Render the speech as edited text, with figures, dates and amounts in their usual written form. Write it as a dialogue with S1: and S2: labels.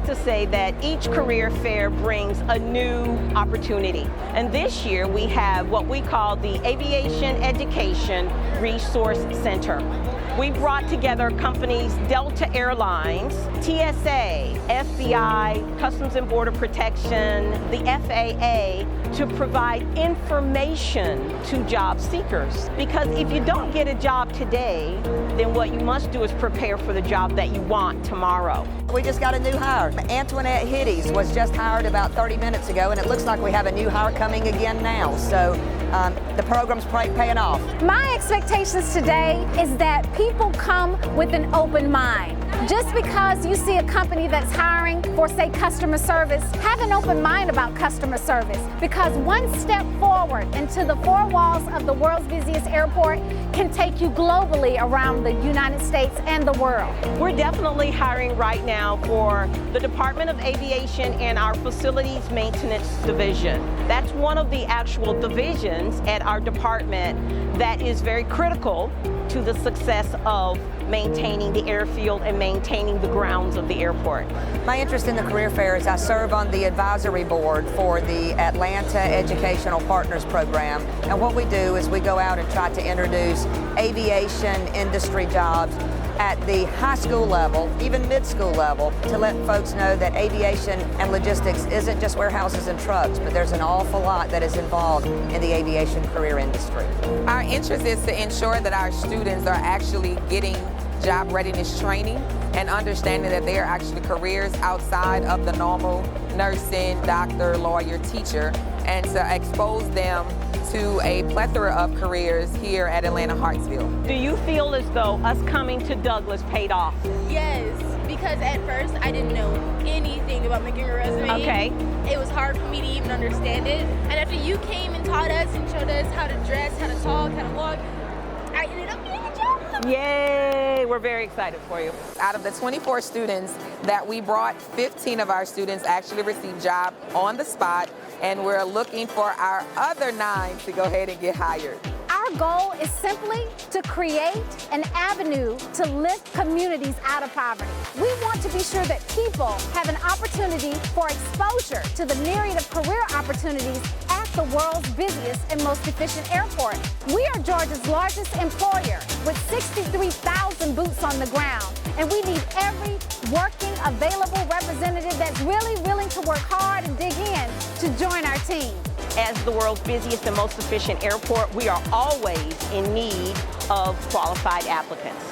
S1: like to say that each career fair brings a new opportunity. And this year we have what we call the Aviation Education Resource Center. We brought together companies Delta Airlines, TSA, FBI, Customs and Border Protection, the FAA, to provide information to job seekers. Because if you don't get a job today, then what you must do is prepare for the job that you want tomorrow.
S2: We just got a new hire. Antoinette Hiddies was just hired about 30 minutes ago, and it looks like we have a new hire coming again now. So the program's paying off.
S3: My expectations today is that people come with an open mind. Just because you see a company that's hiring for, say, customer service, have an open mind about customer service, because one step forward into the four walls of the world's busiest airport can take you globally around the United States and the world.
S1: We're definitely hiring right now for the Department of Aviation and our Facilities Maintenance Division. That's one of the actual divisions at our department that is very critical to the success of maintaining the airfield and maintaining the grounds of the airport.
S2: My interest in the career fair is I serve on the advisory board for the Atlanta Educational Partners Program. And what we do is we go out and try to introduce aviation industry jobs at the high school level, even mid-school level, to let folks know that aviation and logistics isn't just warehouses and trucks, but there's an awful lot that is involved in the aviation career industry.
S4: Our interest is to ensure that our students are actually getting job readiness training and understanding that there are actually careers outside of the normal nursing, doctor, lawyer, teacher, and to expose them to a plethora of careers here at Atlanta Hartsfield.
S1: Do you feel as though us coming to Douglas paid off?
S5: Yes, because at first I didn't know anything about making a resume.
S1: Okay.
S5: It was hard for me to even understand it. And after you came and taught us and showed us how to dress, how to talk, how to walk, I ended up getting a job.
S1: Yay, we're very excited for you.
S4: Out of the 24 students that we brought, 15 of our students actually received jobs on the spot, and we're looking for our other 9 to go ahead and get hired.
S3: Our goal is simply to create an avenue to lift communities out of poverty. We want to be sure that people have an opportunity for exposure to the myriad of career opportunities at the world's busiest and most efficient airport. We are Georgia's largest employer with 63,000 boots on the ground, and we need every working, available representative that's really willing to work hard and dig in to join our team.
S1: As the world's busiest and most efficient airport, we are always in need of qualified applicants.